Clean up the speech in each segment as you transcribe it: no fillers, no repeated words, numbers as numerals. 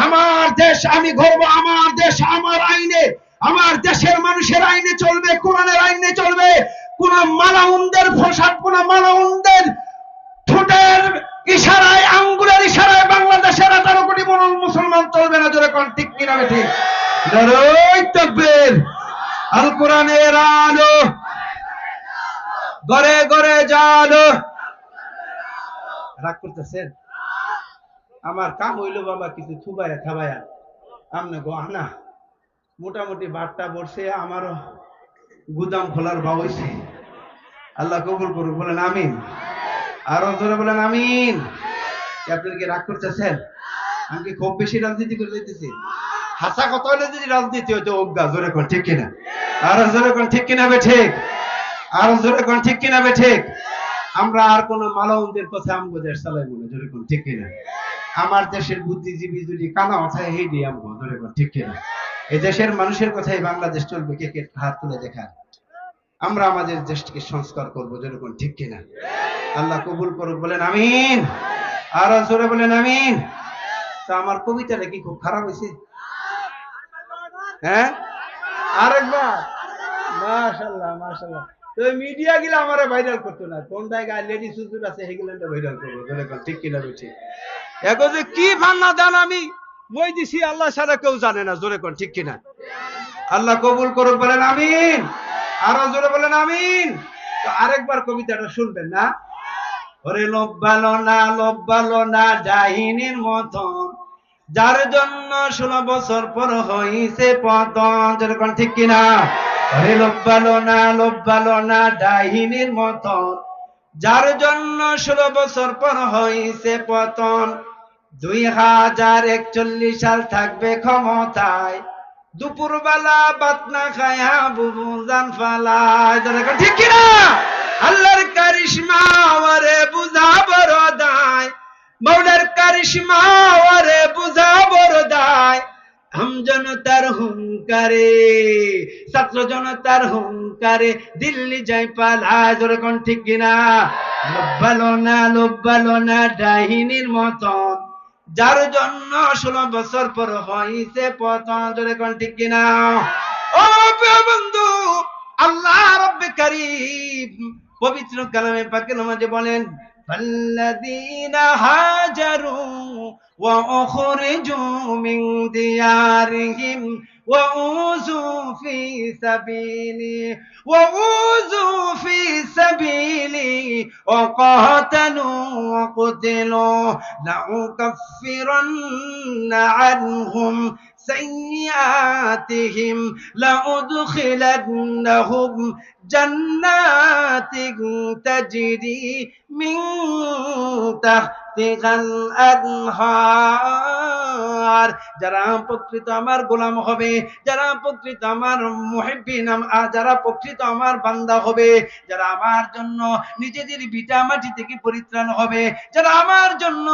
আমার দেশ আমি গর্ব, আমার দেশ আমার আইনে, আমার দেশের মানুষের আইনে চলবে, কোরআনের আইনে চলবে। কোন মালাউনদের ফসাদ, কোন মালাউনদের ঠোঁটের ইশারায়, আঙ্গুলের ইশারায় বাংলাদেশের 18 কোটি মুসলমান চলবে না। জোরে কোন ঠিক কিনা ঠিক? নারায়ে তাকবীর। আল কোরআনের আলো ঘরে ঘরে জালো। রাগ করতেছেন? আমার কাম হইল বাবা কিছু থুবায়া থাবায়া আমনে গো আনা মোটামুটি বারটা বসে আমারও গুদাম খোলার ভাব হইছে। আল্লাহ কবুল করুক, বলেন আমিন। আরো জোরে বলেন আমিন। আপনারা কি রাগ করতেছেন? আমি কি খুব বেশি রাজনীতি করে দিতেছি? হাসা কথা হলে যদি রাজনীতি হইতো অজ্ঞা। জোরে কোন ঠিক কিনা? আরো জোরে কোন ঠিক কিনা বে ঠিক? আরো জোরে কোন ঠিক কিনা বে ঠিক? আমরা আর কোন মালাউনদের কথা আমগো দেশ চালাই বলে। জোরে কোন ঠিক কিনা? আমার দেশের বুদ্ধিজীবী যদি কানা মাথায় হেই দিয়ে আমগো। জোরে কোন ঠিক কিনা? এই দেশের মানুষের কথাই বাংলাদেশ চলবে। কে কে হাত তুলে দেখান। আমরা আমাদের দেশকে সংস্কার করবো। জোরে কোন ঠিক কিনা? আল্লাহ কবুল করুক, বলেন আমিন। আরো জোরে বলেন আমিন। তা আমার কবিতাটা কি খুব খারাপ হয়েছে? হ্যাঁ, আরেকবার। মাশাআল্লাহ মাশাআল্লাহ। তো মিডিয়া গুলো আমারে ভাইরাল করতো না। কোন জায়গায় লেডিস হুজুর আছে সেগুলোটা ভাইরাল করবো। জোরে কোন ঠিক কিনা বেঠি? এখন যে কি ফান্না দান আমি মই দিছি আল্লাহ ছাড়া কেউ জানে না। জোরে কোন ঠিক কিনা? আল্লাহ কবুল করুক, বলেন আমিন। আরো জোরে বলেন আমিন। তো আরেকবার কবিতাটা শুনবেন না? ওরে লোভ ভালো না ডাইনির মতন, যার জন্য 16 বছর পর হইছে পতন। যেরকম ঠিক কিনা? ওরে লোভ ভালো না ডাইনির মতন, যার জন্য 16 বছর পর হইছে পতন। 2041 সাল থাকবে ক্ষমতায়, দুপুরবেলা ভাত না খায়া বুবু জান ফালায়। ঠিক কিনা? আল্লাহর কারিশমা ওরে বুঝা বড় দায়, মৌলার কারিশমা ওরে বুঝা বড় দায়। আম জনতার হুঙ্কারে, ছাত্র জনতার হুঙ্কারে দিল্লি যাই পালায়। জোরে কোন ঠিক কিনা? লোভ ভালো না ডাইনির মতন, যার জন্য 16 বছর পর হইছে পতন। জোরে কোন ঠিক কিনা? ও প্রিয় বন্ধু, আল্লাহ রব্বে কারীম পবিত্র কালামে পাকের মাঝে বলেন, ফাল্লাযীনা হাজারু ওয়া উখরিজু মিন দিয়ারিহিম ওয়া উযু ফি সাবিলি ওয়া কাতালু ওয়া কুতিলু লাউকাফিরান্না আনহুম سيئاتهم لأدخلنهم جنات تجري من تحتها الأنهار। যারা প্রকৃত আমার গোলাম হবে, যারা প্রকৃত আমার মুহিব্বিন, যারা প্রকৃত আমার বান্দা হবে, যারা আমার জন্য নিজেদের ভিটা মাটি থেকে পরিত্রাণ হবে, যারা আমার জন্য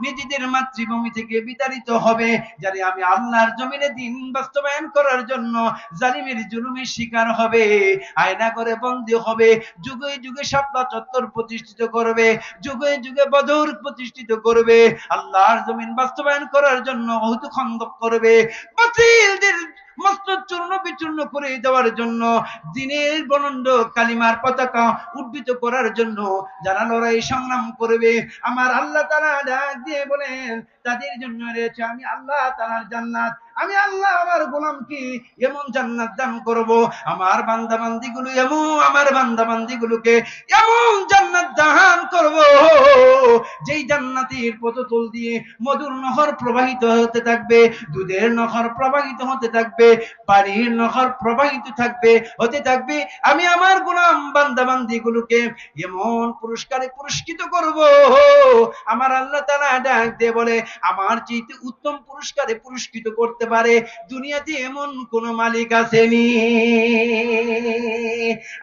নিজেদের মাতৃভূমি থেকে বিতাড়িত হবে, যারা আমি আল্লাহর জমিনে দিন বাস্তবায়ন করার জন্য জালিমের জুলুমের শিকার হবে, আয়না করে বন্দী হবে, যুগে যুগে শাপলা চত্বর প্রতিষ্ঠিত করবে, যুগে যুগে বদর প্রতিষ্ঠিত করবে, আল্লাহর জমিন বাস্তবায়ন করার জন্য উহুদ খন্দক করবে, বাতিলদের মস্তক চূর্ণ বিচূর্ণ করে দেওয়ার জন্য, দ্বীনের বলন্দ কালিমার পতাকা উড্ডিত করার জন্য যারা লড়াই সংগ্রাম করবে, আমার আল্লাহ তাআলা ডাক দিয়ে বলেন, তাদের জন্য রয়েছে আমি আল্লাহ তাআলার জান্নাত। আমি আল্লাহ আমার গোলামকে এমন জান্নাত দান করব, আমার বান্দা বান্দিগুলো আমার বান্দা বান্দিগুলোকে এমন জান্নাত দান করব, যেই জান্নাতের পদতল দিয়ে মধুর নহর প্রবাহিত হতে থাকবে, দুধের নহর প্রবাহিত হতে থাকবে, পানির নহর প্রবাহিত হতে থাকবে। আমি আমার গোলাম বান্দা বান্দিগুলোকে এমন পুরস্কারে পুরস্কৃত করব, আমার আল্লাহ তাআলা ডাক দিয়ে বলে, আমার চাইতে উত্তম পুরস্কারে পুরস্কৃত করতে পারে দুনিয়াতে এমন কোন মালিক আসেনি।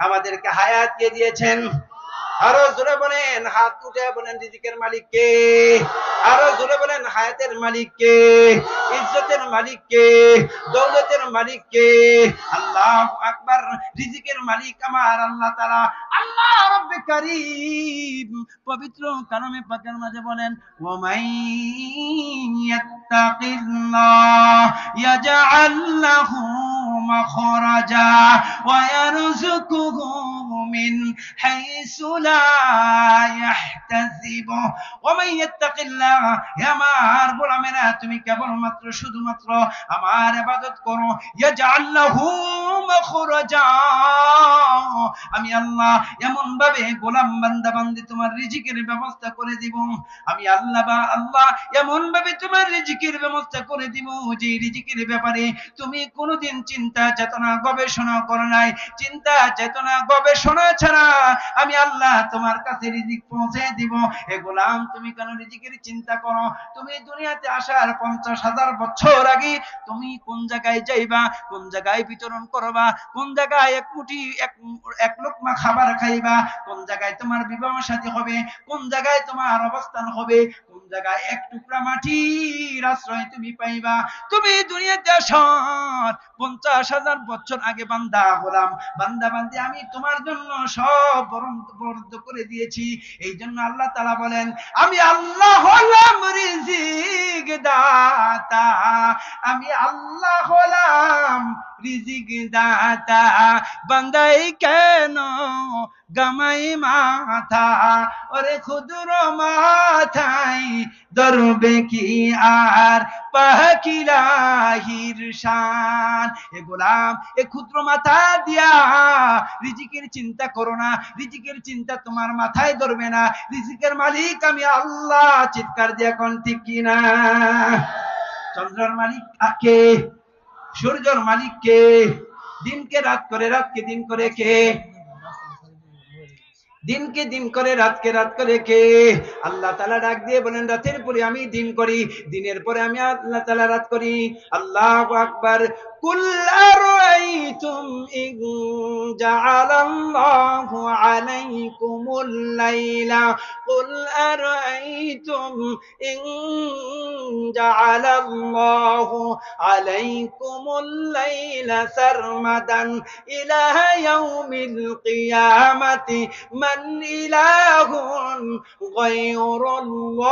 আমাদেরকে হায়াত কে দিয়েছেন? আরো জোরে বলেন, হাত উঠে বলেন রিজিকের মালিক কে? আরো জোরে বলেন, হায়াতের মালিক কে? এই ইজ্জতের মালিক কে, দৌলতের মালিক কে? আল্লাহু আকবার। রিজিকের মালিক আমার আল্লাহ তাআলা, আল্লাহ রব্বে কারীম পবিত্র কালামে পাকের মাঝে বলেন, ওয়া মান ইয়াত্তাকিল্লাহ ইয়াজআল লাহু মাখরাজা ওয়া ইয়ারযুকুহু মিন হাইসু লা ইয়াহতাসিবু। ওয়া মান ইয়াত্তাকিল্লাহ, হে আমার গোলামেরা, তুমি কেবলমাত্র শুধুমাত্র আমার ইবাদত করো। ইয়াজআল লাহু মাখরাজা, আমি আল্লাহ এমন ভাবে গোলাম বান্দা বান্দি তোমার রিজিকের ব্যবস্থা করে দিব। আমি আল্লাহ এমন ভাবে তোমার রিজিকের ব্যবস্থা করে দিব যে রিজিকের ব্যাপারে তুমি কোনোদিন চিন্তা চেতনা গবেষণা করো নাই। চিন্তা চেতনা গবেষণা ছাড়া আমি আল্লাহ তোমার কাছে রিজিক পৌঁছে দিব। হে গোলাম, তুমি কেন রিজিকের চিন্তা করো? তুমি দুনিয়াতে আসার 50,000 বছর আগে তুমি কোন জায়গায় যাইবা, কোন জায়গায় বিতরণ করবা, কোন জায়গায় এক লোকমা খাবার খাইবা, কোন জায়গায় তোমার বিবাহ শাদী হবে, কোন জায়গায় তোমার অবস্থান হবে, কোন জায়গায় এক টুকরা মাটির আশ্রয় তুমি পাইবা। তুমি দুনিয়াতে আসার 50,000 বছর আগে বান্দা গোলাম বান্দা বান্দি আমি তোমার জন্য সব বরাদ্দ করে দিয়েছি। এই জন্য আল্লাহ তাআলা বলেন, আমি আল্লাহ হলাম রিজিক দাতা, আমি আল্লাহ হলাম রিজিক দাতা। বান্দাই কেন গামাই মাথা, ওরে ক্ষুদ্র মাথায় ধরবে কি আর পাখিলাহির শান। এ গোলাম, এ ক্ষুদ্র মাথা দিয়া রিজিকের চিন্তা করো না, রিজিকের চিন্তা তোমার মাথায় ধরবে না। রিজিকের মালিক আমি আল্লাহ। চিৎকার দিয়ে এখন ঠিক কিনা? চন্দ্রের মালিক কে? সূর্যের মালিক কে? দিনকে রাত করে রাতকে দিন করে কে? দিনকে দিন করে রাতকে রাত করে কে? আল্লাহ তাআলা ডাক দিয়ে বলেন, রাতের পরে আমি দিন করি, দিনের পরে আমি আল্লাহ তাআলা রাত করি। আল্লাহু আকবার। কুল আরাইতুম ইন জাআলাল্লাহু আলাইকুমুল লাইলা, কুল আরাইতুম ইন জাআলাল্লাহু আলাইকুমুল লাইলা সারমাদান ইলা ইয়াউমিল কিয়ামাতি মান ইলাহুন গায়রুল্লাহ।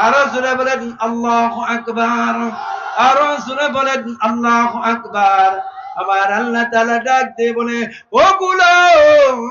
আরো জোরে বলেন আল্লাহু আকবার, আরো জোরে বলেন আল্লাহু আকবার। আমার আল্লাহ তাআলা ডাক দিয়ে বলে, ও গোলাম,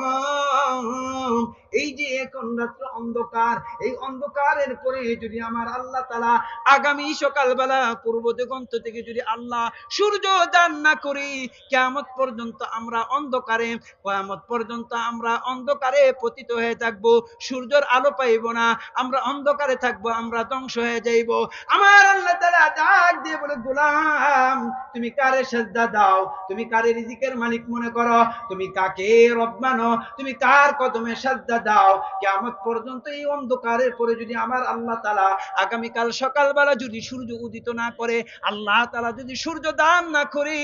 এই যে এখন রাত্র অন্ধকার, এই অন্ধকারের পরে যদি আমার আল্লাহ তাআলা আগামী সকালবেলা পূর্ব দিগন্ত থেকে যদি আল্লাহ সূর্য দান না করি, কিয়ামত পর্যন্ত আমরা অন্ধকারে, কিয়ামত পর্যন্ত আমরা অন্ধকারে পতিত হয়ে থাকবো। সূর্যের আলো পাইব না, আমরা অন্ধকারে থাকবো, আমরা ধ্বংস হয়ে যাইব। আমার আল্লাহ তাআলা ডাক দিয়ে বলে, গোলাম, তুমি কারে সিজদা দাও? তুমি কারে রিজিকের মালিক মনে করো? তুমি কাকে রব মানো? তুমি কার কদমে সিজদা দাও? কিয়ামত পর্যন্ত এই অন্ধকারের পরে যদি আমার আল্লাহ তাআলা আগামীকাল সকালবেলা যদি সূর্য উদিত না করে, আল্লাহ তাআলা যদি সূর্য দান না করে,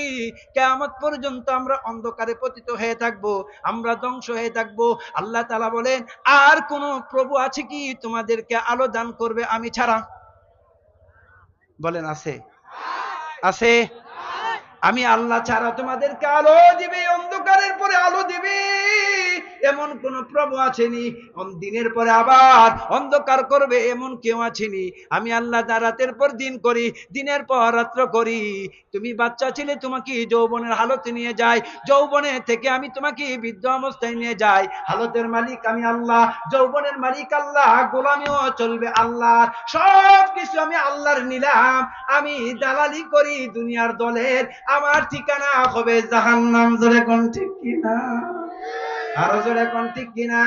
কিয়ামত পর্যন্ত আমরা অন্ধকারে পতিত হয়ে থাকব, আমরা ধ্বংস হয়ে থাকব। আল্লাহ তাআলা বলেন, আর কোন প্রভু আছে কি তোমাদেরকে আলো দান করবে আমি ছাড়া? বলেন, আছে? আছে? আমি আল্লাহ ছাড়া তোমাদেরকে আলো দিবে, অন্ধকারের পরে আলো দিবে, এমন কোন প্রভু আছেনি? দিনের পরে আবার অন্ধকার করবে এমন কেউ আছেনি? আমি আল্লাহ রাতের পর দিন করি, দিনের পর রাত্র করি। তুমি বাচ্চা ছিলে, তোমাকে যৌবনের হালতে নিয়ে যাই, যৌবনে থেকে আমি তোমাকে বৃদ্ধ অবস্থায় নিয়ে যাই। হালতের মালিক আমি আল্লাহ, যৌবনের মালিক আল্লাহ, গোলামিও চলবে আল্লাহ। সব কিছু আমি আল্লাহর নিলাম, আমি দালালি করি দুনিয়ার দলের, আমার ঠিকানা হবে জাহান্নাম। জোরে কোন ঠিক কিনা? আরো জোরে কোন ঠিক কিনা?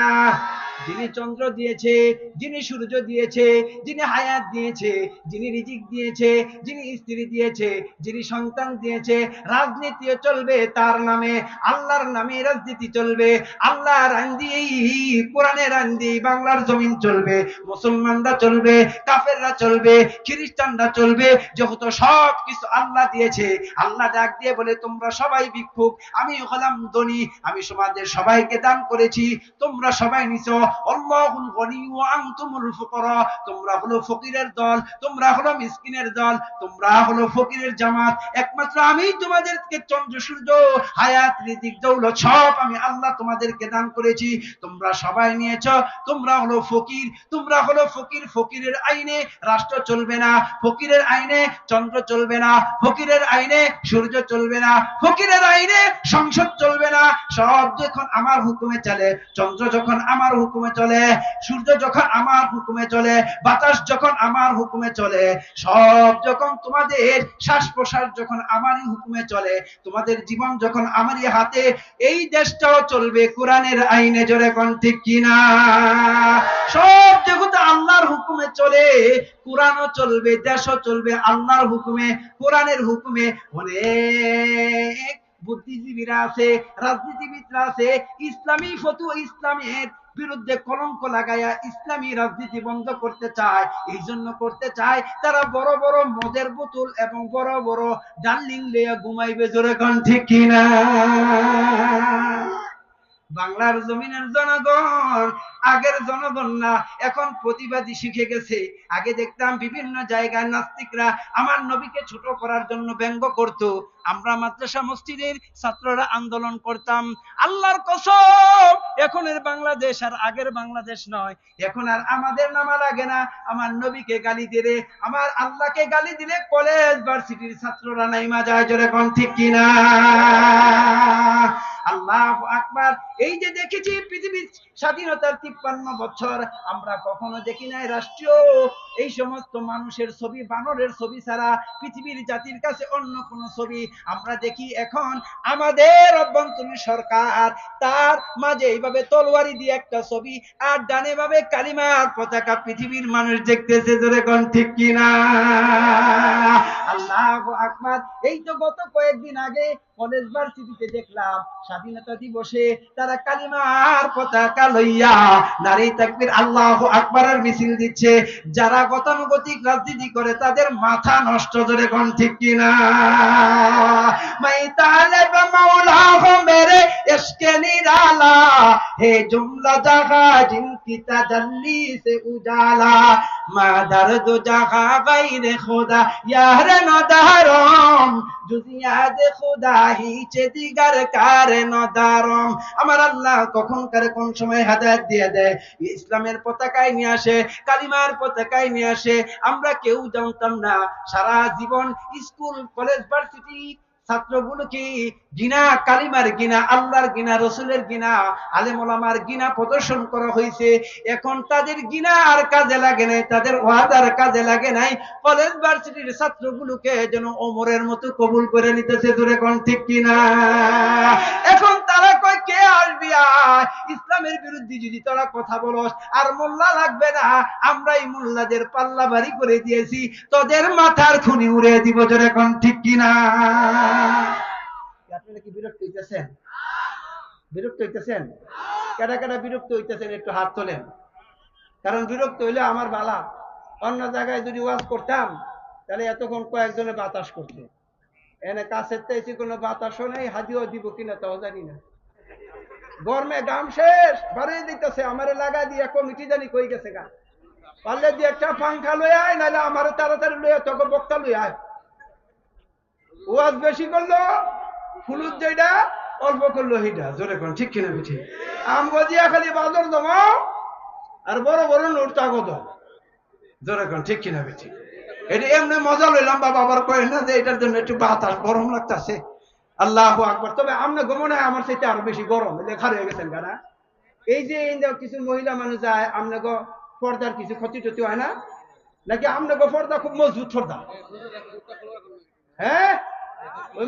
যিনি চন্দ্র দিয়েছে, যিনি সূর্য দিয়েছে, যিনি হায়াত দিয়েছে, যিনি রিজিক দিয়েছে, যিনি স্ত্রী দিয়েছে, যিনি সন্তান দিয়েছে, রাজনীতিও চলবে তার নামে, আল্লাহর নামে রাজনীতি চলবে। আল্লাহর আইন দিয়েই, কোরআনের আইন দিয়েই বাংলার জমিন চলবে। মুসলমানরা চলবে, কাফেররা চলবে, খ্রিস্টানরা চলবে, যত সব কিছু আল্লাহ দিয়েছে। আল্লাহ ডাক দিয়ে বলে, তোমরা সবাই ভিক্ষুক, আমি হলাম ধনী, আমি সমাজের সবাইকে দান করেছি, তোমরা সবাই নিছো, আল্লাহুল গনি ওয়া আনতুমুল ফুকারা, তোমরা হলো ফকিরের দল, তোমরা হলো মিসকিনের দল, তোমরা হলো ফকিরের জামাত। একমাত্র আমি তোমাদেরকে চন্দ্র সূর্য হায়াত রিজিক দৌলত সব আমি আল্লাহ তোমাদেরকে দান করেছি, তোমরা সবাই নিয়েছ। তোমরা হলো ফকির, তোমরা হলো ফকির। ফকিরের আইনে রাষ্ট্র চলবে না, ফকিরের আইনে চন্দ্র চলবে না, ফকিরের আইনে সূর্য চলবে না, ফকিরের আইনে সংসদ চলবে না। সব যখন আমার হুকুমে চলে, চন্দ্র যখন আমার হুকুমে চলে, সূর্য যখন আমার হুকুমে চলে, বাতাস যখন আমার হুকুমে চলে, সব যখন তোমাদের শ্বাস প্রশ্বাস যখন আমারই হুকুমে চলে, তোমাদের জীবন যখন আমারই হাতে, এই দেশটাও চলবে কোরআনের আইনে। জোরে কোন ঠিক কিনা? সব জগৎ আল্লাহর হুকুমে চলে, কোরআনও চলবে, দেশও চলবে আল্লাহর হুকুমে, কোরআনের হুকুমে। অনেক বুদ্ধিজীবীরা আছে, রাজনীতিবিদরা আছে, ইসলামী ফতোয়া, ইসলামের বিরুদ্ধে কলঙ্ক লাগাইয়া ইসলামী রাজনীতি বন্ধ করতে চায়। এই জন্য করতে চায় তারা বড় বড় মদের বোতল এবং বড় বড় ডার্লিং লইয়া ঘুমাইবে। জোরে কোন ঠিক কিনা? বাংলার জমিনের জনগণ আগের জনগণ না, এখন প্রতিবাদী শিখে গেছে। আগে দেখতাম বিভিন্ন জায়গায় নাস্তিকরা আমার নবীকে ছোট করার জন্য ব্যঙ্গ করত, আমরা মাদ্রাসা মসজিদের ছাত্ররা আন্দোলন করতাম। আল্লাহর কসম, এখনের বাংলাদেশ আর আগের বাংলাদেশ নয়। এখন আর আমাদের নামা লাগে না আমার নবীকে গালি দিলে, আমার আল্লাহকে গালি দিলে কলেজ ভার্সিটির ছাত্ররা নাইমা যায়। জোরে কোন ঠিক কিনা? আল্লাহু আকবার। এই যে দেখেছি পৃথিবীর স্বাধীনতার 53 বছর, আমরা কখনো দেখি নাই রাষ্ট্রীয় এই সমস্ত মানুষের ছবি, বানরের ছবি ছাড়া পৃথিবীর জাতির কাছে অন্য কোন ছবি আমরা দেখি। এখন আমাদের অভ্যন্তরীণ সরকার তার মাঝে এইভাবে তলোয়ারি দিয়ে একটা ছবি, আর ডানে ভাবে কালিমার পতাকা পৃথিবীর মানুষ দেখতেছে। জোরে কোন ঠিক কিনা? আল্লাহু আকবার। এই তো গত কয়েকদিন আগে কলেজ ভার্সিটিতে দেখলাম স্বাধীনতা দিবসে তারা কালিমার পতাকা লইয়া নারী তাকবীর আল্লাহু আকবারের মিছিল দিচ্ছে। যারা গতানুগতিক রাজনীতি করে তাদের মাথা নষ্ট। জোরে কোন ঠিক কিনা? মাই তালেব মাওলা হো মেরে ইশকে নিরালা, হে জুমলা জাগা জিনকি তাজাল্লি সে উজালা, মা দর্দ জাগা গায়রে খোদা ইয়ার নদারম, জুজিয়াদ খোদা হিচে দিগার কার নদারম। আমার আল্লাহ কখনকার কোন সময় হেদায়েত দিয়ে দেয়, ইসলামের পতাকায় নিয়ে আসে, কালিমার পতাকায় নিয়ে আসে। আমরা কেউ জানতাম না। সারা জীবন স্কুল কলেজ ভার্সিটি ছাত্রগুলোকে গিনা, কালিমার গিনা, আল্লাহর গিনা, রসুলের গিনা, আলেম ওলামার গিনা প্রদর্শন করা হয়েছে। এখন তাদের গিনা আর কাজে লাগে নাই, তাদের ওয়াদার কাজে লাগে নাই। কলেজ ভার্সিটির ছাত্রগুলোকে যেন ওমরের মতো কবুল করে নিতেছে। জোরে কোন ঠিক কিনা? এখন তারা কয় কে আসবি ইসলামের বিরুদ্ধে যদি তোরা কথা বলস, আর মোল্লা লাগবে না, আমরাই মোল্লাদের পাল্লা ভারী করে দিয়েছি, তোদের মাথার খুনি উড়ে দিব। জোরে কোন ঠিক কিনা? আপনারা কি বিরক্ত হইতেছেন? বিরক্ত হইতেছেন? কেডা কেডা বিরক্ত হইতেছেন একটু হাত তোলেন। কারণ বিরক্ত হইলে আমার বালা। অন্য জায়গায় যদি ওয়াজ করতাম তাহলে এতক্ষণ কয়েকজনে বাতাস করতে, এনে কাছের চাইছি কোনো বাতাসও নেই, হাজিও দিব কিনা তাও জানি না। গরমে গাম শেষ, বাড়িয়ে দিতেছে। আমারে লাগা দিয়ে কমিটি জানি কই গেছে গা। পারলে দিয়ে একটা পাংখা লয়ে আয়, নাহলে আমারে তাড়াতাড়ি লইয়া তোকে বক্তা লইয়া আয়। ওয়াজ বেশি করলো ফুলুর যেটা, অল্প করলো হিটা। জোরে কোন ঠিক কিনা? পিছিয়ে আম গজিয়া খালি বাদর জমাও আর বড় বড় নোট তাগত। জোরে কোন ঠিক কিনা? পিছিয়ে এটা এমনি মজা লইলাম বাবা, আবার কয় না যে এটার জন্য একটু বাতাস গরম লাগতেছে। আল্লাহু আকবার। তবে আমনে গমনে আমার চাইতে আরো বেশি গরম, লেখা রয়ে গেছেন গানা। এই যে কিছু মহিলা মানুষ যায়, আমনে গো পর্দার কিছু ক্ষতি টতি হয় না নাকি? আমনে গো পর্দা খুব মজবুত পর্দা? হ্যাঁ, ওই